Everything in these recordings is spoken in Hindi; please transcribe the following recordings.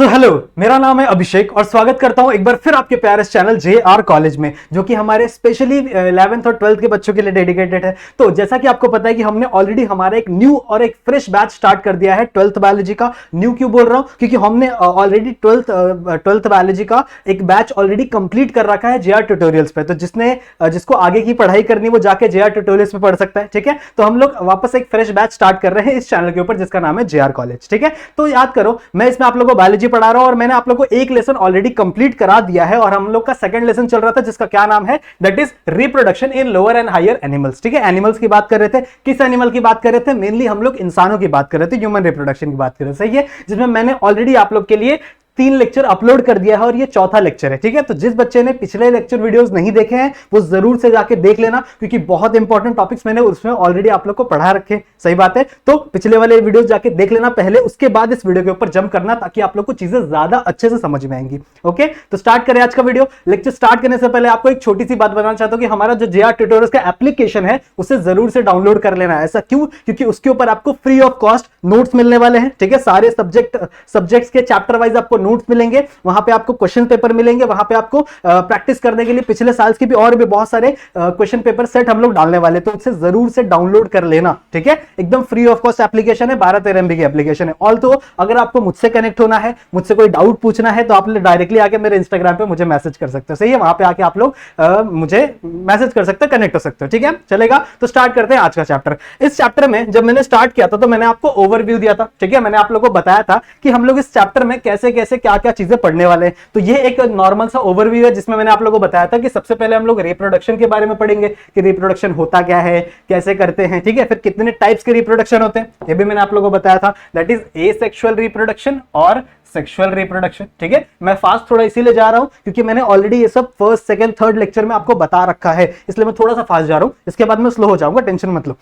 सो हेलो, मेरा नाम है अभिषेक और स्वागत करता हूं एक बार फिर आपके प्यारे चैनल JR कॉलेज में, जो कि हमारे स्पेशली 11th और 12th के बच्चों के लिए डेडिकेटेड है। तो जैसा कि आपको पता है कि हमने ऑलरेडी हमारा एक न्यू और एक फ्रेश बैच स्टार्ट कर दिया है 12th बायोलॉजी का। न्यू क्यों बोल रहा हूं? क्योंकि हमने ऑलरेडी 12th बायोलॉजी का एक बैच ऑलरेडी कंप्लीट कर रखा है JR ट्यूटोरियल्स पे। तो जिसको आगे की पढ़ाई करनी है वो जाके JR ट्यूटोरियल्स पे पढ़ सकता है। ठीक है, तो हम लोग वापस एक फ्रेश बैच स्टार्ट कर रहे हैं इस चैनल के ऊपर, जिसका नाम है JR कॉलेज। ठीक है, तो याद करो, मैं इसमें आप लोगों को बायोलॉजी पढ़ा रहा हूं और मैंने आप लोगों को एक लेसन ऑलरेडी कंप्लीट करा दिया है और हम लोग का सेकंड लेसन चल रहा था, जिसका क्या नाम है, that is reproduction in lower and higher animals. ठीक है, एनिमल्स की बात कर रहे थे। किस एनिमल की बात कर रहे थे? मेनली हम लोग इंसानों की बात कर रहे थे, ह्यूमन रिप्रोडक्शन की बात कर रहे थे। सही है, जिसमें मैंने ऑलरेडी आप लोग के लिए 3 लेक्चर अपलोड कर दिया है और ये चौथा लेक्चर है। ठीक है, तो जिस बच्चे ने पिछले लेक्चर वीडियोस नहीं देखे हैं वो जरूर से जाके देख लेना, क्योंकि बहुत इंपॉर्टेंट टॉपिक्स मैंने उसमें ऑलरेडी आप लोग को पढ़ा रखे। सही बात है, तो पिछले वाले वीडियोस जाके देख लेना पहले, उसके बाद इस वीडियो के ऊपर जंप करना, ताकि आप लोग को चीजें ज्यादा अच्छे से समझ में आएंगी। ओके, तो स्टार्ट करें आज का वीडियो। लेक्चर स्टार्ट करने से पहले आपको एक छोटी सी बात बताना चाहता हूं कि हमारा जो JR ट्यूटोरियल्स का एप्लीकेशन है उसे जरूर से डाउनलोड कर लेना है। ऐसा क्यों? क्योंकि उसके ऊपर आपको फ्री ऑफ कॉस्ट नोट्स मिलने वाले हैं। ठीक है, सारे सब्जेक्ट्स के चैप्टर वाइज आपको नोट्स मिलेंगे, वहां पे आपको क्वेश्चन पेपर मिलेंगे, वहां पे आपको प्रैक्टिस करने के लिए पिछले साल की भी और भी बहुत सारे क्वेश्चन पेपर सेट हम लोग डालने वाले, तो उसे जरूर से डाउनलोड कर लेना। ठीक है, एकदम फ्री ऑफ कॉस्ट एप्लीकेशन है, 12-13 MB की एप्लीकेशन है। ऑल तो अगर आपको मुझसे कनेक्ट होना है, मुझसे कोई डाउट पूछना है, तो आप डायरेक्टली आके मेरे इंस्टाग्राम पे मुझे मैसेज कर सकते हो। सही है, वहां पे आके आप लोग मुझे मैसेज कर सकते हो, कनेक्ट हो सकते हो। ठीक है, चलेगा, तो स्टार्ट करते हैं आज का चैप्टर। इस चैप्टर में जब मैंने स्टार्ट किया था तो मैंने आपको ओवरव्यू दिया था। ठीक है, मैंने आप लोगों को बताया था कि हम लोग इस चैप्टर में कैसे कैसे क्या क्या चीजें पढ़ने वाले हैं। तो ये एक नॉर्मल सा ओवरव्यू है, जिसमें मैंने आप लोगों को बताया था कि सबसे पहले हम लोग रिप्रोडक्शन के बारे में पढ़ेंगे कि रिप्रोडक्शन होता क्या है, कैसे करते हैं। ठीक है, फिर कितने टाइप्स के रिप्रोडक्शन होते हैं ये भी मैंने आप लोगों को बताया था, दैट इज एसेक्सुअल रिप्रोडक्शन और सेक्सुअल रिप्रोडक्शन। ठीक है, मैं फास्ट थोड़ा इसीलिए जा रहा हूं क्योंकि मैंने ऑलरेडी ये सब फर्स्ट सेकंड थर्ड लेक्चर में आपको बता रखा है, इसलिए मैं थोड़ा सा फास्ट जा रहा हूं। इसके बाद मैं स्लो हो जाऊंगा, टेंशन मत लो।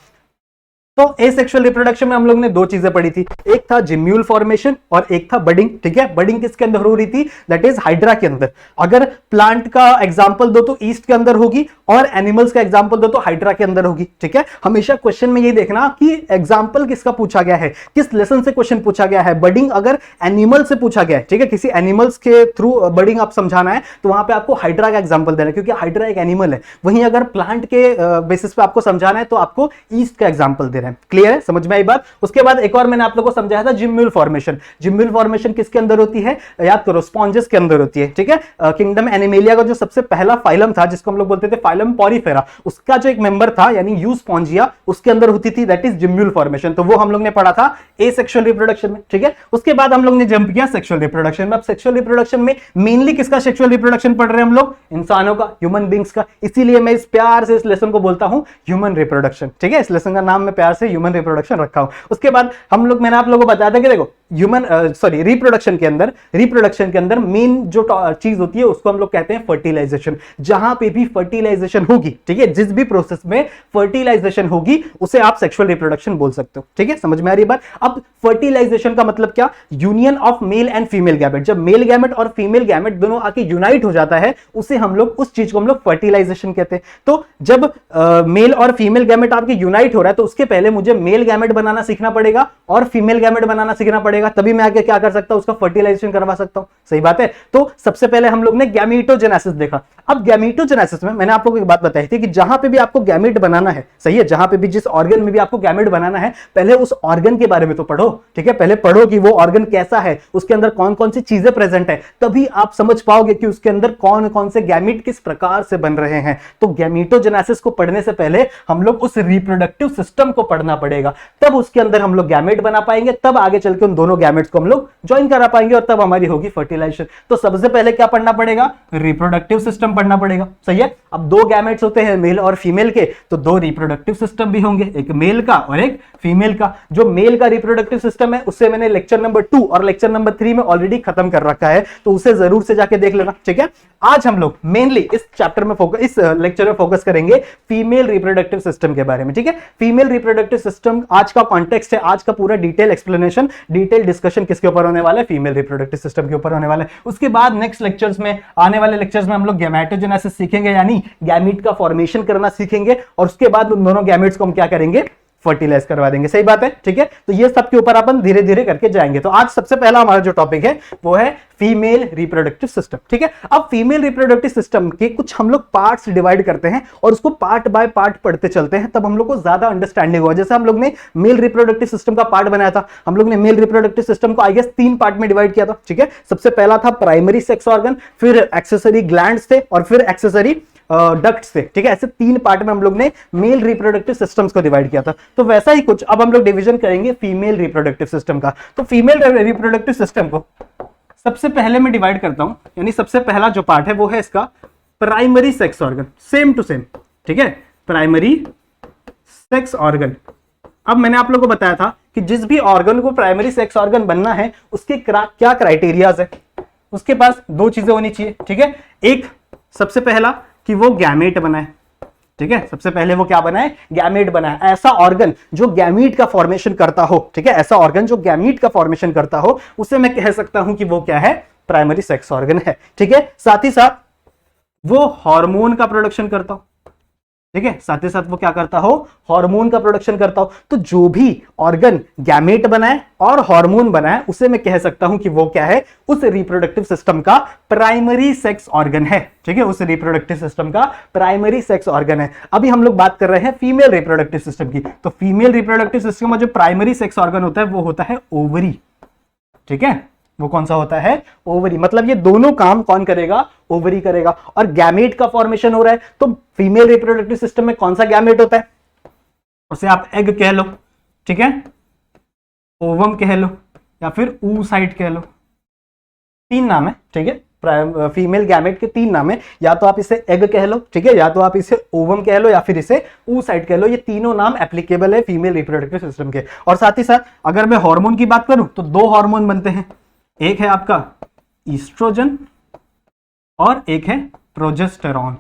तो एसेक्सुअल रिप्रोडक्शन में हम लोग ने 2 चीजें पढ़ी थी, एक था जिम्यूल फॉर्मेशन और एक था बडिंग। ठीक है, बडिंग किसके अंदर हो रही थी? दैट इज हाइड्रा के अंदर। अगर प्लांट का एग्जांपल दो तो ईस्ट के अंदर होगी, और एनिमल्स का एग्जांपल दो तो हाइड्रा के अंदर होगी। ठीक है, हमेशा क्वेश्चन में ये देखना कि एग्जांपल किसका पूछा गया है, किस लेसन से क्वेश्चन पूछा गया है। बडिंग अगर एनिमल से पूछा गया है, ठीक है, किसी एनिमल्स के थ्रू बडिंग आप समझाना है, तो वहां पे आपको हाइड्रा का एग्जांपल देना है, क्योंकि हाइड्रा एक एनिमल है। वहीं अगर प्लांट के बेसिस पे आपको समझाना है तो आपको ईस्ट का एग्जांपल देना है। क्लियर है, समझ में आई बात? उसके बाद एक और मैंने आप लोगों को समझाया था जिम्यूल फॉर्मेशन। जिम्यूल फॉर्मेशन किसके अंदर होती है? याद करो, स्पॉन्जेस के अंदर होती है। ठीक है, किंगडम एनिमेलिया का जो सबसे पहला फाइलम था, जिसको हम लोग बोलते थे फाइलम पॉरीफेरा, उसका जो एक मेंबर था यानी यूस्पॉन्जिया, उसके अंदर होती थी, दैट इज जिम्यूल फॉर्मेशन। तो वो हम लोग ने पढ़ा था एसेक्सुअल रिप्रोडक्शन में। ठीक है, उसके बाद हम लोग ने जंप किया सेक्सुअल रिप्रोडक्शन में। अब सेक्सुअल रिप्रोडक्शन में मेनली किसका सेक्सुअल रिप्रोडक्शन पढ़ रहे हैं हम लोग? इंसानों का, ह्यूमन बींग्स का। इसीलिए मैं इस प्यार से इस लेसन को बोलता हूं ह्यूमन रिप्रोडक्शन। ठीक है, इस लेसन का नाम मैं प्यार से ह्यूमन रिप्रोडक्शन रखा हूं। उसके बाद मैंने आप लोगों को बताया था कि देखो रिप्रोडक्शन के अंदर मेन जो चीज होती है उसको हम लोग कहते हैं फर्टिलाइजेशन। जहां पे भी फर्टिलाइजेशन होगी, ठीक है, जिस भी प्रोसेस में फर्टिलाइजेशन होगी उसे आप सेक्सुअल रिप्रोडक्शन बोल सकते हो। ठीक है, समझ में आ रही बात? अब फर्टिलाइजेशन का मतलब क्या? Union of male and female gamete. जब मेल गैमेट और फीमेल गैमेट दोनों आके यूनाइट हो जाता है, उसे हम लोग, उस चीज को हम लोग फर्टिलाइजेशन कहते हैं। तो जब मेल और फीमेल गैमेट आपके यूनाइट हो रहा है, तो उसके पहले मुझे मेल गैमेट बनाना सीखना पड़ेगा और फीमेल गैमेट बनाना सीखना पड़ेगा, तभी मैं आगे क्या कर सकता हूं, उसका फर्टिलाइजेशन करवा सकता हूं। सही बात है। तो सबसे पहले हम लोग ने गैमीटोजेनेसिस देखा। अब गैमीटोजेनेसिस में मैंने आप लोगों को एक बात बताई थी कि जहां पे भी आपको गैमेट बनाना है, सही है, जहां पे भी जिस ऑर्गन में भी आपको गैमेट बनाना है, पहले उस ऑर्गन के बारे में तो पढ़ो। ठीक है, पहले पढ़ो कि वो ऑर्गन कैसा है, उसके अंदर कौन कौन सी चीजें प्रेजेंट है, तभी आप समझ पाओगे कि उसके अंदर कौन कौन से गैमेट किस प्रकार से बन रहे हैं। तो गैमीटोजेनेसिस को पढ़ने से पहले हम लोग उस रिप्रोडक्टिव सिस्टम को पढ़ना पड़ेगा, तब उसके अंदर हम लोग गैमेट बना पाएंगे, तब आगे चल के उन दोनों गैमेट्स को हम लोग ज्वाइन करा पाएंगे और तब हमारी होगी फर्टिलाइजेशन। तो सबसे पहले क्या पढ़ना पड़ेगा? रिप्रोडक्टिव सिस्टम पढ़ना पड़ेगा। सही है, अब 2 गैमेट्स होते हैं मेल और फीमेल के, तो 2 रिप्रोडक्टिव सिस्टम भी होंगे, एक मेल का और एक फीमेल का। जो मेल का रिप्रोडक्टिव सिस्टम है उससे मैंने लेक्चर नंबर 2 और लेक्चर नंबर 3 में ऑलरेडी खत्म कर रखा है, तो उसे जरूर से जाके देख लेना। ठीक है, आज हम लोग मेनली इस चैप्टर में इस लेक्चर में फोकस करेंगे फीमेल रिप्रोडक्टिव सिस्टम के बारे में। ठीक है, फीमेल रिप्रोडक्टिव सिस्टम आज का कॉन्टेक्स्ट है, आज का पूरा डिटेल एक्सप्लेनेशन, डिटेल डिस्कशन किसके ऊपर होने वाला है? फीमेल रिप्रोडक्टिव सिस्टम के ऊपर होने वाला है। उसके बाद नेक्स्ट लेक्चर्स में, आने वाले लेक्चर्स में हम लोग गैमेटोजेनेसिस सीखेंगे, यानी गैमीट का फॉर्मेशन करना सीखेंगे, और उसके बाद उन दोनों गैमेट्स को हम क्या करेंगे? फर्टिलाइज करवा देंगे। सही बात है, ठीक है। तो ये सब के ऊपर अपन धीरे धीरे करके जाएंगे। तो आज सबसे पहला हमारा जो टॉपिक है वो है फीमेल रिप्रोडक्टिव सिस्टम, ठीक है। अब फीमेल रिप्रोडक्टिव सिस्टम के कुछ हम लोग पार्ट्स डिवाइड करते हैं और उसको पार्ट बाय पार्ट पढ़ते चलते हैं, तब हम लोग को ज्यादा अंडरस्टैंडिंग होगा। जैसे हम लोग ने मेल रिप्रोडक्टिव सिस्टम का पार्ट बनाया था, हम लोग ने मेल रिप्रोडक्टिव सिस्टम को आई गेस 3 पार्ट में डिवाइड किया था, ठीक है। सबसे पहला था प्राइमरी सेक्स ऑर्गन, फिर एक्सेसरी ग्लैंड्स थे और फिर एक्सेसरी डक्ट्स थे, ठीक है। ऐसे 3 पार्ट में हम लोग ने मेल रिप्रोडक्टिव सिस्टम्स को डिवाइड किया था। तो वैसा ही कुछ अब हम लोग डिवीजन करेंगे फीमेल रिप्रोडक्टिव सिस्टम का। तो फीमेल रिप्रोडक्टिव सिस्टम को सबसे पहले मैं डिवाइड करता हूं, यानी सबसे पहला जो पार्ट है वो है इसका primary sex organ, same to same, ठीक है। Primary sex organ. अब मैंने आप लोगों को बताया था कि जिस भी ऑर्गन को प्राइमरी सेक्स ऑर्गन बनना है उसके क्या क्राइटेरियाज है। उसके पास 2 चीजें होनी चाहिए, ठीक है। एक, सबसे पहला कि वो गैमेट बनाए, ठीक है। सबसे पहले वो क्या बनाए, गैमेट बनाए। ऐसा ऑर्गन जो गैमीट का फॉर्मेशन करता हो, ठीक है। ऐसा ऑर्गन जो गैमीट का फॉर्मेशन करता हो उसे मैं कह सकता हूं कि वो क्या है, प्राइमरी सेक्स ऑर्गन है, ठीक है। साथ ही साथ वो हार्मोन का प्रोडक्शन करता हो, ठीक है। साथ ही साथ वो क्या करता हो, हार्मोन का प्रोडक्शन करता हो। तो जो भी ऑर्गन गैमेट बनाए और हार्मोन बनाए उसे मैं कह सकता हूं कि वो क्या है, उस रिप्रोडक्टिव सिस्टम का प्राइमरी सेक्स ऑर्गन है, ठीक है। उस रिप्रोडक्टिव सिस्टम का प्राइमरी सेक्स ऑर्गन है। अभी हम लोग बात कर रहे हैं फीमेल रिप्रोडक्टिव सिस्टम की। तो फीमेल रिप्रोडक्टिव सिस्टम का जो प्राइमरी सेक्स ऑर्गन होता है वो होता है ओवरी, ठीक है। वो कौन सा होता है, ओवरी। मतलब ये दोनों काम कौन करेगा, ओवरी करेगा। और गैमेट का फॉर्मेशन हो रहा है तो फीमेल रिप्रोडक्टिव सिस्टम में कौन सा गैमेट होता है, उसे आप एग कह लो, ठीक है, ओवम कह लो या फिर oocyte कह लो। 3 नाम है, ठीक है। फीमेल गैमेट के 3 नाम है, या तो आप इसे एग कह लो, ठीक है, या तो आप इसे ओवम कह लो या फिर इसे oocyte कह लो। ये तीनों नाम एप्लीकेबल है फीमेल रिप्रोडक्टिव सिस्टम के। और साथ ही साथ अगर मैं हार्मोन की बात करूं तो 2 हार्मोन बनते हैं, एक है आपका ईस्ट्रोजन और एक है प्रोजेस्टेरॉन।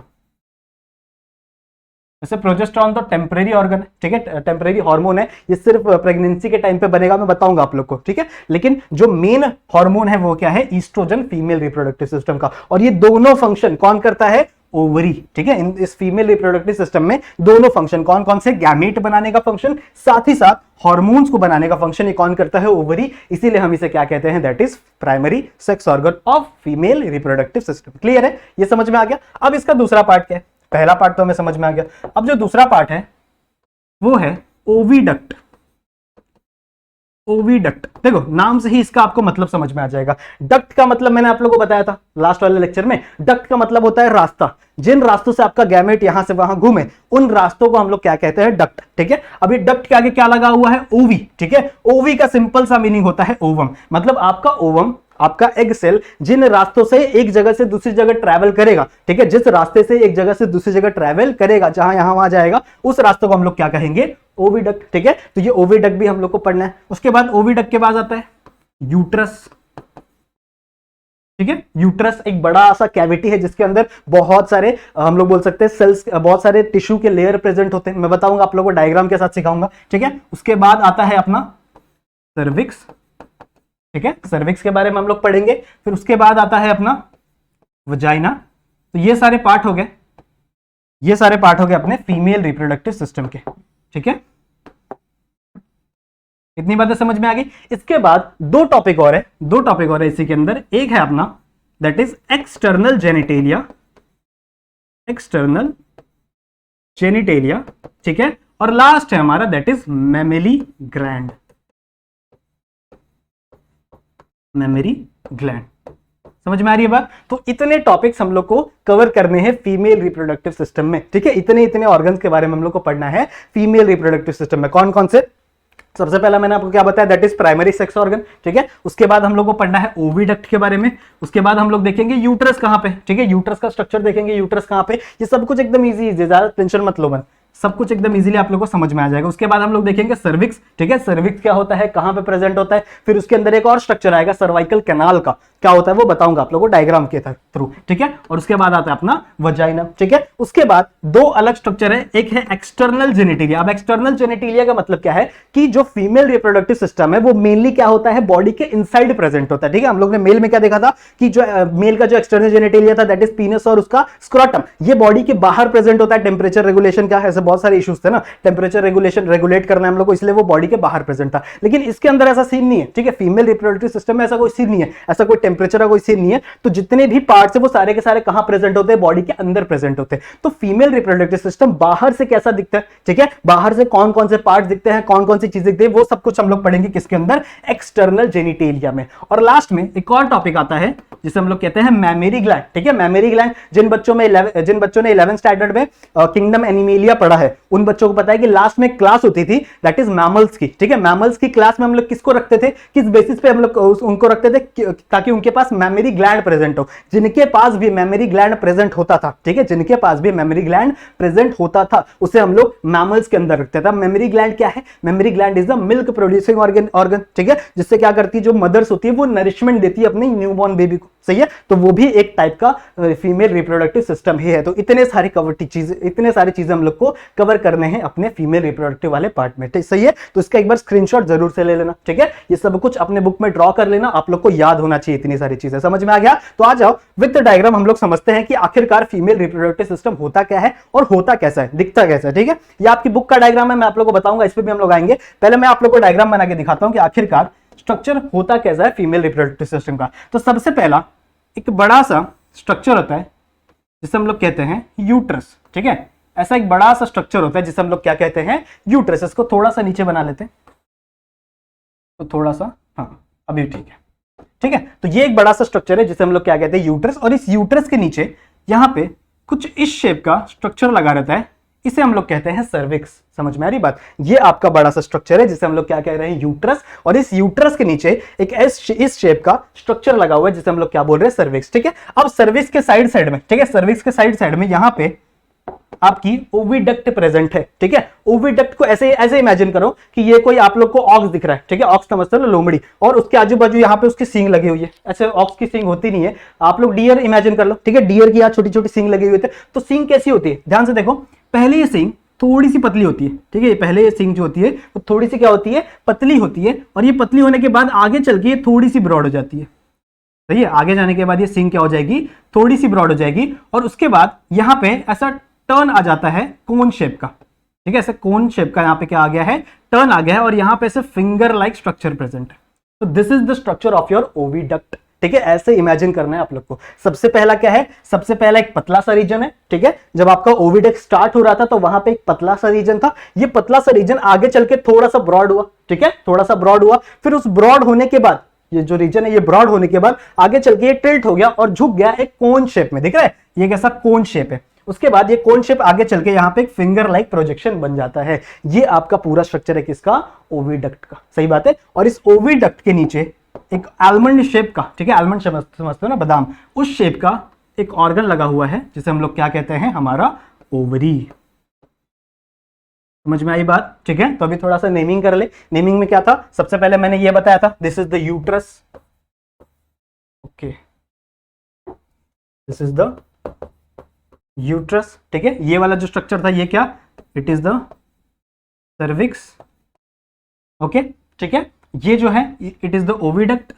वैसे प्रोजेस्टेरॉन तो टेम्परेरी ऑर्गन है, ठीक है, टेम्परेरी हार्मोन है। ये सिर्फ प्रेगनेंसी के टाइम पे बनेगा, मैं बताऊंगा आप लोग को, ठीक है। लेकिन जो मेन हार्मोन है वो क्या है, ईस्ट्रोजन, फीमेल रिप्रोडक्टिव सिस्टम का। और ये दोनों फंक्शन कौन करता है, ओवरी, ठीक है। इस फीमेल रिप्रोडक्टिव सिस्टम में दोनों फंक्शन कौन कौन से, गैमेट बनाने का फंक्शन, साथ ही साथ हार्मोन्स को बनाने का फंक्शन, ये कौन करता है, ओवरी। इसीलिए हम इसे क्या कहते हैं, that is primary sex organ of female reproductive system. Clear है, ये समझ में आ गया। अब इसका दूसरा पार्ट क्या है, पहला पार्ट तो हमें समझ में आ गया। अब जो दूसरा पार्ट है वो है ओविडक्ट। ओविडक्ट, देखो नाम से ही इसका आपको मतलब समझ में आ जाएगा। डक्ट का मतलब मैंने आप लोगों को बताया था लास्ट वाले लेक्चर में। डक्ट का मतलब होता है रास्ता, जिन रास्तों से आपका गैमेट यहां से वहां घूमे उन रास्तों को हम लोग क्या कहते हैं, डक्ट, ठीक है। अभी डक्ट के आगे क्या लगा हुआ है, ओवी, ठीक है। ओवी का सिंपल सा मीनिंग होता है ओवम। मतलब आपका ओवम, आपका एग सेल जिन रास्तों से एक जगह से दूसरी जगह ट्रैवल करेगा, ठीक है, जिस रास्ते से एक जगह से दूसरी जगह ट्रैवल करेगा, जहां यहां वहां जाएगा, उस रास्ते को हम लोग क्या कहेंगे, ओविडक्ट, ठीक है। तो ये ओविडक्ट भी हम लोग को पढ़ना है। उसके बाद ओविडक्ट के बाद आता है यूट्रस, ठीक है। यूट्रस एक बड़ा सा कैविटी है जिसके अंदर बहुत सारे हम लोग बोल सकते हैं सेल्स, बहुत सारे टिश्यू के लेयर प्रेजेंट होते हैं। मैं बताऊंगा आप लोगों को, डायग्राम के साथ सिखाऊंगा, ठीक है। उसके बाद आता है अपना सर्विक्स, ठीक है, सर्विक्स के बारे में हम लोग पढ़ेंगे। फिर उसके बाद आता है अपना वजाइना। तो ये सारे पार्ट हो गए, ये सारे पार्ट हो गए अपने फीमेल रिप्रोडक्टिव सिस्टम के, ठीक है। इतनी बातें समझ में आ गई। इसके बाद 2 टॉपिक और है, 2 टॉपिक और है इसी के अंदर। एक है अपना that is external genitalia, external genitalia, ठीक है। और लास्ट है हमारा that is mammary gland, memory gland. समझ में आ रही है बात। तो इतने टॉपिक्स हम लोग को कवर करने हैं फीमेल रिप्रोडक्टिव सिस्टम में, ठीक है। इतने ऑर्गन्स के बारे में हम लोग को पढ़ना है फीमेल रिप्रोडक्टिव सिस्टम में। कौन कौन से, सबसे पहला मैंने आपको क्या बताया, that is primary sex organ, ठीक है। उसके बाद हम लोग को पढ़ना है ओविडक्ट के बारे में। उसके बाद हम लोग देखेंगे यूट्रस कहां पे, ठीक है, यूट्रस का स्ट्रक्चर देखेंगे, यूट्रस कहां पे। ये सब कुछ एकदम इजी है, ज्यादा टेंशन मत लो, सब कुछ एकदम इजीली आप लोगों को समझ में आ जाएगा। उसके बाद हम लोग देखेंगे सर्विक्स, ठीक है। सर्विक्स क्या होता है, कहां पे प्रेजेंट होता है। फिर उसके अंदर एक और स्ट्रक्चर आएगा सर्वाइकल कैनाल का, क्या होता है वो बताऊंगा आप लोगों को डायग्राम के थ्रू, ठीक है। और उसके बाद आता है अपना वजाइना, ठीक है। उसके बाद दो अलग स्ट्रक्चर है, एक है एक्सटर्नल जेनिटेलिया। अब एक्सटर्नल जेनिटेलिया का मतलब क्या है कि जो फीमेल रिप्रोडक्टिव सिस्टम है वो मेनली क्या होता है, बॉडी के इनसाइड प्रेजेंट होता है, ठीक है। हम लोग ने मेल में क्या देखा था कि जो मेल का जो एक्सटर्नल जेनिटेलिया था दैट इज पीनस और उसका स्क्रोटम, ये बॉडी के बाहर प्रेजेंट होता है। टेम्परेचर रेगुलेशन का ऐसे बहुत सारे इश्यूज थे ना, टेम्परेचर रेगुलेशन रेगुलेट करना है हम लोग को, इसलिए वो बॉडी के बाहर प्रेजेंट था। लेकिन इसके अंदर ऐसा सीन नहीं है, ठीक है। फीमेल रिप्रोडक्टिव सिस्टम में ऐसा कोई सीन नहीं है, ऐसा कोई टेम्परेचर का कोई सीन नहीं है। तो जितने भी पार्ट्स है वो सारे के सारे कहां प्रेजेंट होते हैं, बॉडी के अंदर प्रेजेंट होते हैं। तो फीमेल रिप्रोडक्टिव सिस्टम बाहर से कैसा दिखता है, ठीक है, बाहर से कौन कौन से पार्ट्स दिखते हैं, कौन कौन सी चीजें दिखती है, वो सब कुछ हम लोग पढ़ेंगे किसके अंदर, एक्सटर्नल जेनिटेलिया में। और लास्ट में एक और टॉपिक आता है जिसे हम लोग कहते हैं मैमेरी ग्लैंड, ठीक है। मैमेरी ग्लैंड जिन बच्चों ने 11th स्टैंडर्ड में किंगडम एनिमेलिया पढ़ा है उन बच्चों को पता है कि लास्ट में क्लास होती थी दैट इज मैमल्स की, ठीक है। मैमल्स की क्लास में हम लोग किसको रखते थे, किस बेसिस पे हम लोग उनको रखते थे, ताकि उनके पास मेमोरी ग्लैंड प्रेजेंट हो। जिनके पास भी मेमोरी ग्लैंड प्रेजेंट होता था, ठीक है, जिनके पास भी मेमोरी ग्लैंड प्रेजेंट होता था उसे हम लोग मैमल्स के अंदर रखते थे। मेमोरी ग्लैंड क्या है, memory gland is the milk producing organ, ठीक है, जिससे क्या करती है, जो मदर्स होती है वो नरिशमेंट देती है अपने न्यूबॉर्न बेबी को, सही है। तो वो भी एक टाइप का फीमेल रिप्रोडक्टिव सिस्टम ही है। तो इतने सारी इतने सारी चीजें हम लोग को कवर करने हैं अपने फीमेल रिप्रोडक्टिव वाले पार्ट में, सही है। तो इसका एक बार स्क्रीनशॉट जरूर से ले लेना, ठीक है। ये सब कुछ अपने बुक में ड्रॉ कर लेना, आप लोग को याद होना चाहिए इतनी सारी चीजें। समझ में आ गया? तो आ जाओ विद द डायग्राम हम लोग समझते हैं कि आखिरकार फीमेल रिप्रोडक्टिव सिस्टम होता क्या है और होता कैसा है, दिखता कैसा है, ठीक है। ये आपकी बुक का डायग्राम है, मैं आप लोग को बताऊंगा, इस पे भी हम लोग आएंगे। पहले मैं आप लोग को डायग्राम बना के दिखाता हूं कि आखिरकार स्ट्रक्चर होता कैसा है फीमेल रिप्रोडक्टिव सिस्टम का। तो सबसे पहला एक बड़ा सा स्ट्रक्चर होता है जिसे हम लोग कहते हैं यूट्रस, ठीक है। ऐसा एक बड़ा सा स्ट्रक्चर होता है जिसे हम लोग क्या कहते हैं, यूट्रस। इसको थोड़ा सा नीचे बना लेते हैं, तो थोड़ा सा, हाँ अभी ठीक है, ठीक है। तो ये एक बड़ा सा स्ट्रक्चर है जिसे हम लोग क्या कहते हैं, यूट्रस। और इस यूट्रस के नीचे यहां पे कुछ इस शेप का स्ट्रक्चर लगा रहता है, इसे हम लोग कहते हैं सर्विक्स। समझ में आ रही बात? ये आपका बड़ा सा स्ट्रक्चर है जिसे हम लोग क्या कह रहे हैं, यूट्रस। और इस यूट्रस के नीचे एक इस शेप का स्ट्रक्चर लगा हुआ है जिसे हम लोग क्या बोल रहे हैं, सर्विक्स, ठीक है। अब सर्विक्स के साइड में, ठीक है, सर्विक्स के साइड में यहां पे आपकी ओविडक्ट प्रेजेंट है, ठीक है। ओविडक्ट को ऐसे इमेजिन करो कि ये कोई आप लोग को ऑक्स दिख रहा है, ठीक है, ऑक्स समझते हो ना, लोमड़ी, और उसके आजू बाजू यहाँ पे उसकी सींग लगी हुई है। ऐसे ऑक्स की सींग होती नहीं है, आप लोग डियर इमेजिन कर लो, ठीक है। डियर की यहाँ छोटी छोटी सींग लगी हुई है। तो सींग कैसी होती है, ध्यान से देखो, पहले ये सींग थोड़ी सी पतली होती है, ठीक है। पहले ये सींग जो होती है वो थोड़ी सी क्या होती है, पतली होती है। और ये पतली होने के बाद आगे चल के ये थोड़ी सी ब्रॉड हो जाती है, सही है। आगे जाने के बाद ये सींग क्या हो जाएगी, थोड़ी सी ब्रॉड हो जाएगी। और उसके बाद यहाँ पे ऐसा टर्न आ जाता है कोन शेप का, ठीक है। ऐसे कोन शेप का यहाँ पे क्या आ गया है, टर्न आ गया है। और यहाँ पे ऐसे फिंगर लाइक स्ट्रक्चर प्रेजेंट है। तो this is the structure of your oviduct, ठीक है। ऐसे इमेजिन करना है आप लोग को। सबसे पहला क्या है, सबसे पहला एक पतला सा रीजन है, ठीक है। जब आपका ओविडक्ट स्टार्ट हो रहा था तो वहां पे एक पतला सा रीजन था। ये पतला सा रीजन आगे चल के थोड़ा सा ब्रॉड हुआ, ठीक है, थोड़ा सा ब्रॉड हुआ। फिर उस ब्रॉड होने के बाद ये जो रीजन है ये ब्रॉड होने के बाद आगे चल के ये टिल्ट हो गया और झुक गया एक कोन शेप में, दिख रहा है, ये कैसा कोन शेप है। उसके बाद ये कोन शेप आगे चल के यहाँ पे एक फिंगर लाइक प्रोजेक्शन बन जाता है। ये आपका पूरा स्ट्रक्चर है किसका, ओविडक्ट का, सही बात है। और इस ओविडक्ट के नीचे एक आलमंड शेप का, ठीक है, आलमंड शेप समझते हो ना, बादाम, उस शेप का एक ऑर्गन लगा हुआ है जिसे हम लोग क्या कहते हैं, हमारा ओवरी। समझ में आई बात? ठीक है। तो अभी थोड़ा सा नेमिंग कर ले। नेमिंग में क्या था, सबसे पहले मैंने ये बताया था, this is the uterus, okay, this is the uterus, ठीक है। ये वाला जो स्ट्रक्चर था ये क्या, it is the cervix, okay, ठीक है। ये जो है इट इज द ओविडक्ट।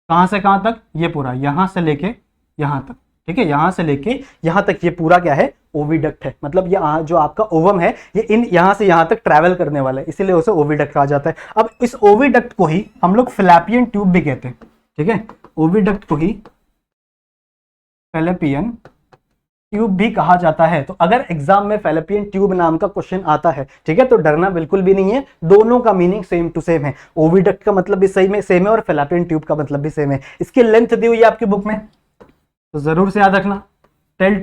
कहां से कहां तक, ये पूरा यहां से लेके यहां तक, ठीक है, यहां से लेके यहां तक ये पूरा क्या है, ओविडक्ट है। मतलब ये जो आपका ओवम है ये यहां से यहां तक ट्रैवल करने वाला है, इसीलिए उसे ओविडक्ट कहा जाता है। अब इस ओविडक्ट को ही हम लोग फैलोपियन ट्यूब भी कहते हैं, ठीक है। ओविडक्ट को ही फैलोपियन ट्यूब भी कहा जाता है। तो अगर एग्जाम में फैलोपियन ट्यूब नाम का क्वेश्चन आता है, ठीक है, तो डरना बिल्कुल भी नहीं है, दोनों का मीनिंग सेम टू सेम है। ओविडक्ट का मतलब भी सही में सेम है और फैलोपियन ट्यूब का मतलब भी सेम है। इसकी लेंथ दी हुई है आपकी बुक में, तो जरूर से याद रखना, 10